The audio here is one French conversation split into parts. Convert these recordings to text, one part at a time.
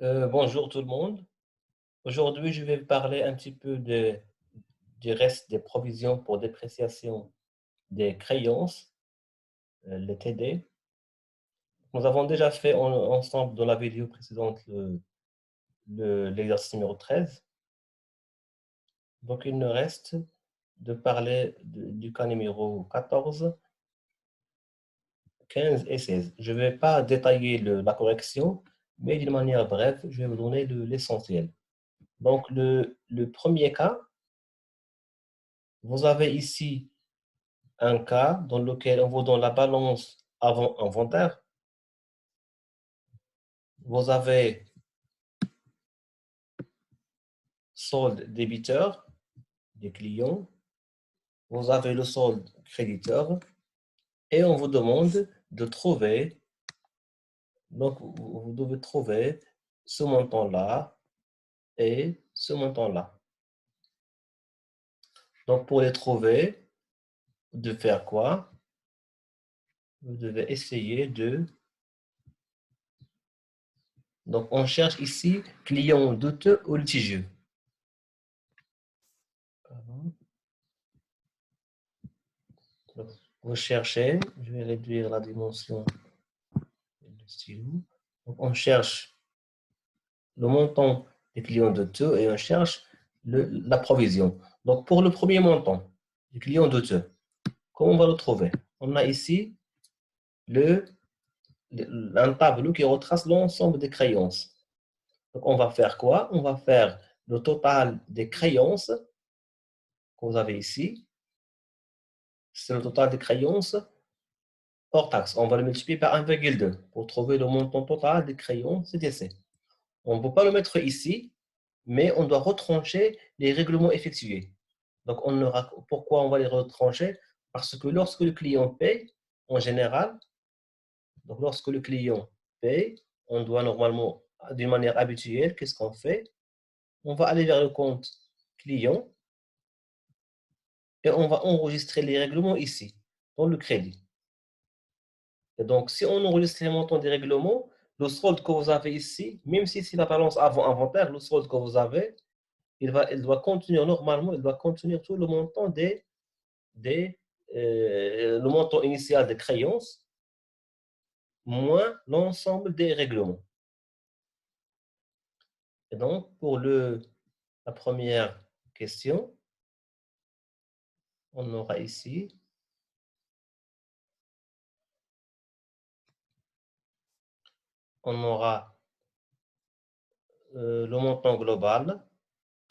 Bonjour tout le monde. Aujourd'hui, je vais vous parler un petit peu du reste des provisions pour dépréciation des créances, les TD. Nous avons déjà fait ensemble dans la vidéo précédente l'exercice numéro 13. Donc, il nous reste de parler du cas numéro 14, 15 et 16. Je ne vais pas détailler la correction, mais d'une manière brève, je vais vous donner l'essentiel. Donc, le premier cas, vous avez ici un cas dans lequel on vous donne la balance avant inventaire. Vous avez solde débiteur des clients. Vous avez le solde créditeur. Et on vous demande de trouver, donc vous devez trouver ce montant-là et ce montant-là. Donc pour les trouver, de faire quoi? Vous devez essayer de... Donc on cherche ici client douteux ou litigieux. Vous cherchez, je vais réduire la dimension du stylo. Donc on cherche le montant des clients douteux et on cherche la provision. Donc pour le premier montant des clients douteux, comment on va le trouver? On a ici un tableau qui retrace l'ensemble des créances. Donc on va faire quoi? On va faire le total des créances que vous avez ici. C'est le total des créances hors taxe. On va le multiplier par 1,2 pour trouver le montant total des créances CTC. On ne peut pas le mettre ici, mais on doit retrancher les règlements effectués. Donc, pourquoi on va les retrancher? Parce que lorsque le client paye, en général, donc lorsque le client paye, on doit normalement, d'une manière habituelle, qu'est-ce qu'on fait? On va aller vers le compte client et on va enregistrer les règlements ici, dans le crédit. Et donc, si on enregistre les montants des règlements, le solde que vous avez ici, même si c'est la balance avant inventaire, le solde que vous avez, il doit contenir normalement, il doit contenir tout le montant le montant initial des créances, moins l'ensemble des règlements. Et donc, pour la première question, on aura ici on aura le montant global,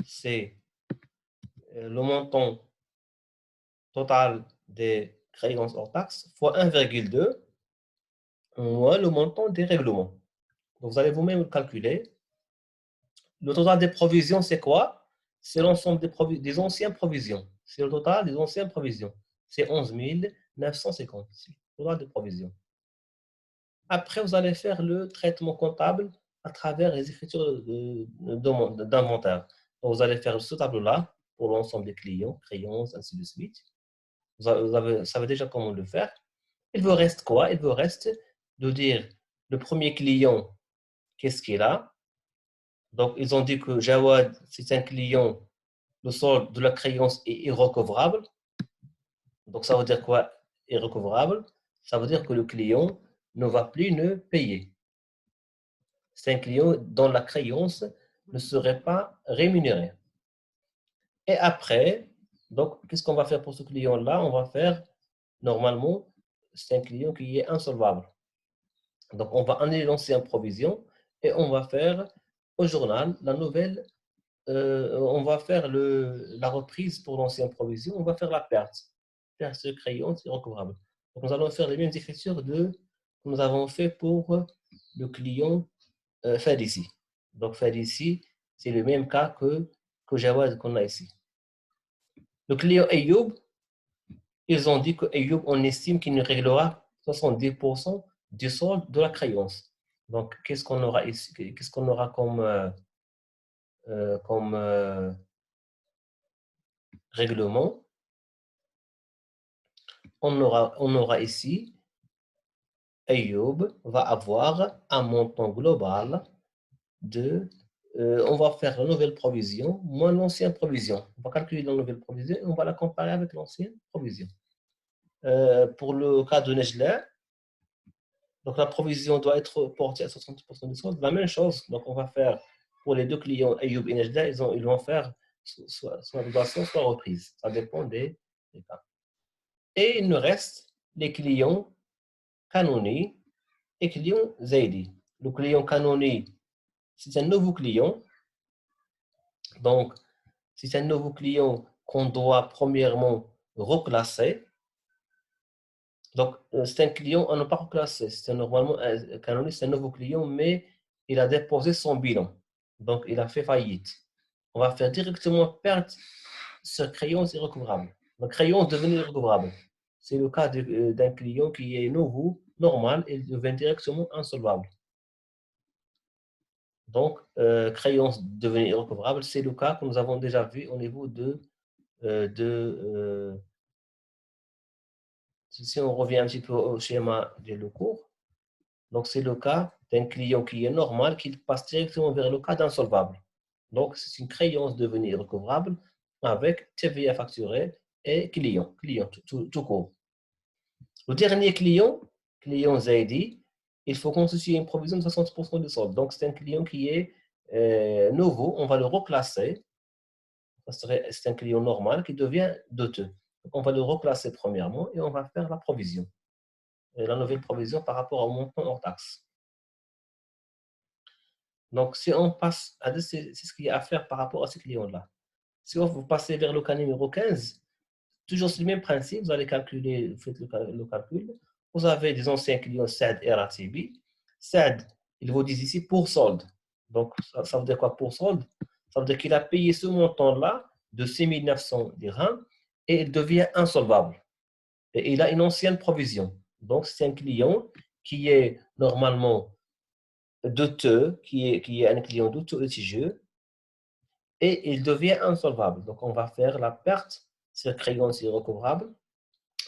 c'est le montant total des créances hors taxe fois 1,2 moins le montant des règlements. Donc, vous allez vous-même le calculer. Le total des provisions, c'est quoi? C'est l'ensemble des anciennes provisions. C'est le total des anciennes provisions. C'est 11 950. C'est le total des provisions. Après, vous allez faire le traitement comptable à travers les écritures d'inventaire. Vous allez faire ce tableau-là pour l'ensemble des clients, créances, ainsi de suite. Vous savez déjà comment le faire. Il vous reste quoi? Il vous reste de dire le premier client, qu'est-ce qu'il a? Donc, ils ont dit que Jawad, c'est un client, le solde de la créance est irrecouvrable. Donc, ça veut dire quoi, irrecouvrable? Ça veut dire que le client ne va plus ne payer. C'est un client dont la créance ne serait pas rémunérée. Et après, donc, qu'est-ce qu'on va faire pour ce client-là? On va faire, normalement, c'est un client qui est insolvable. Donc, on va annuler l'ancienne provision et on va faire au journal la nouvelle. On va faire la reprise pour l'ancienne provision, on va faire la perte. Perte de crayon, c'est recouvrable. Donc, nous allons faire les mêmes écritures que nous avons fait pour le client Fadici. Donc, Fadici, c'est le même cas que Jawad qu'on a ici. Le client Ayoub, ils ont dit que Ayoub, on estime qu'il ne réglera 70% du solde de la créance. Donc, qu'est-ce qu'on aura ici? Qu'est-ce qu'on aura comme règlement? On aura ici, Ayoub va avoir un montant global on va faire la nouvelle provision moins l'ancienne provision. On va calculer la nouvelle provision et on va la comparer avec l'ancienne provision. Pour le cas de Nejla, donc la provision doit être portée à 60% du solde. La même chose, donc on va faire pour les deux clients Ayoub et Nejla, ils vont faire soit dotation, soit reprise. Ça dépend des cas. Et il nous reste les clients Kanoni et client Zaidi. Le client Kanoni, c'est un nouveau client. Donc, c'est un nouveau client qu'on doit premièrement reclasser. Donc, c'est un client à ne pas reclasser. C'est normalement Canoni, c'est un nouveau client, mais il a déposé son bilan. Donc, il a fait faillite. On va faire directement perte sur créance irrecouvrable. La créance devient irrecouvrable. C'est le cas d'un client qui est nouveau, normal, et il devient directement insolvable. Donc, créance devenue irrecouvrable, c'est le cas que nous avons déjà vu au niveau si on revient un petit peu au schéma de cours, donc c'est le cas d'un client qui est normal, qui passe directement vers le cas d'insolvable. Donc, c'est une créance devenue irrecouvrable avec TVA facturé et client tout court. Le dernier client Zaidi, il faut constituer une provision de 60% du solde. Donc, c'est un client qui est nouveau, on va le reclasser. C'est un client normal qui devient doteux. Donc, on va le reclasser premièrement et on va faire la provision. La nouvelle provision par rapport au montant hors taxe. Donc, si on passe, c'est ce qu'il y a à faire par rapport à ces clients-là. Si vous passez vers le cas numéro 15, toujours le même principe, vous allez calculer, vous faites le calcul. Vous avez des anciens clients SAD et RATB. SAD, ils vous disent ici pour solde. Donc, ça veut dire quoi pour solde? Ça veut dire qu'il a payé ce montant-là de 6 900 dirhams et il devient insolvable. Et il a une ancienne provision. Donc, c'est un client qui est normalement douteux, qui est un client douteux litigieux, et il devient insolvable. Donc, on va faire la perte sur créance irrecouvrable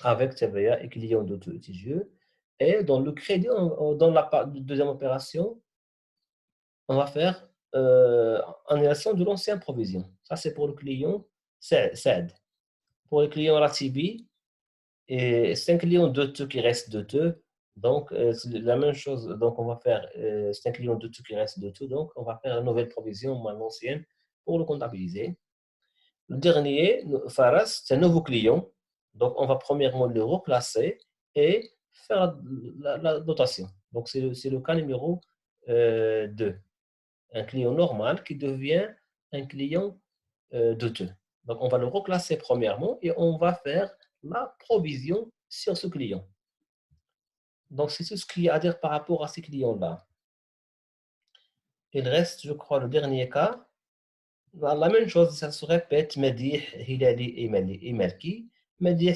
avec TVA et client douteux litigieux. Et dans le crédit, dans la deuxième opération, on va faire annulation de l'ancienne provision. Ça, c'est pour le client SAD. Pour le client RATB, c'est un client douteux qui reste douteux. Donc, c'est la même chose. Donc, on va faire, c'est un client douteux qui reste douteux. Donc, on va faire une nouvelle provision, moins l'ancienne, pour le comptabiliser. Le dernier, Faras, c'est un nouveau client. Donc, on va premièrement le replacer et faire la dotation. Donc, c'est le cas numéro 2. Un client normal qui devient un client douteux. Donc, on va le reclasser premièrement et on va faire la provision sur ce client. Donc, c'est tout ce qu'il y a à dire par rapport à ces clients-là. Il reste, je crois, le dernier cas. La même chose, ça se répète, Medih, Hilali et Melki. Medih,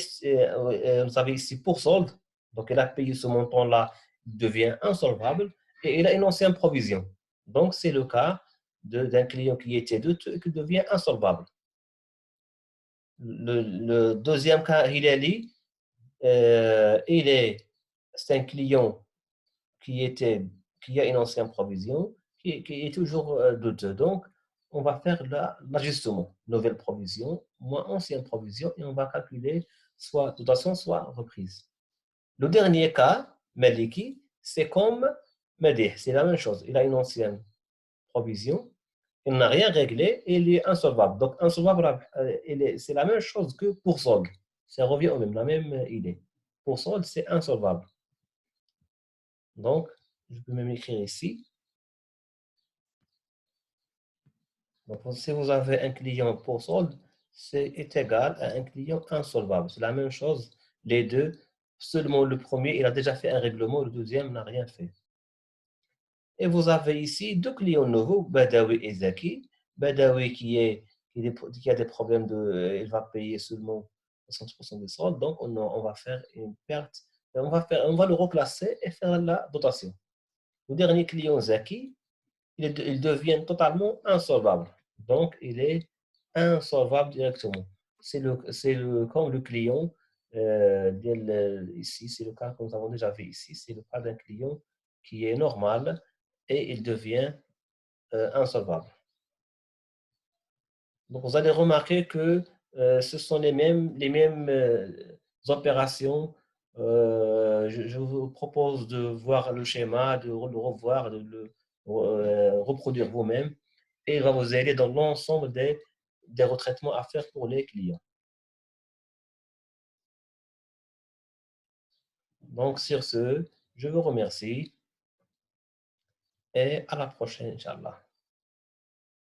vous avez ici pour solde. Donc, il a payé ce montant-là, il devient insolvable et il a une ancienne provision. Donc, c'est le cas d'un client qui était douteux et qui devient insolvable. Le deuxième cas, Hilali, c'est un client qui a une ancienne provision, qui est toujours douteux. Donc, on va faire l'ajustement, nouvelle provision, moins ancienne provision, et on va calculer soit dotation, soit reprise. Le dernier cas, Maliki, c'est comme Medih, c'est la même chose. Il a une ancienne provision, il n'a rien réglé et il est insolvable. Donc, insolvable, c'est la même chose que pour solde. Ça revient au même, la même idée. Pour solde, c'est insolvable. Donc, je peux même écrire ici. Donc, si vous avez un client pour solde, c'est égal à un client insolvable. C'est la même chose, les deux. Seulement le premier, il a déjà fait un règlement, le deuxième n'a rien fait. Et vous avez ici deux clients nouveaux, Badawi et Zaki. Badawi qui a des problèmes il va payer seulement 60% des soldes, donc on va faire une perte. On va le reclasser et faire la dotation. Le dernier client, Zaki, il devient totalement insolvable. Donc, il est insolvable directement. Comme le client, ici, c'est le cas que nous avons déjà vu ici, c'est le cas d'un client qui est normal et il devient insolvable. Donc, vous allez remarquer que ce sont les mêmes opérations. Je vous propose de voir le schéma, de le revoir, de le reproduire vous-même et il va vous aider dans l'ensemble des retraitements à faire pour les clients. Donc, sur ce, je vous remercie et à la prochaine, Inch'Allah.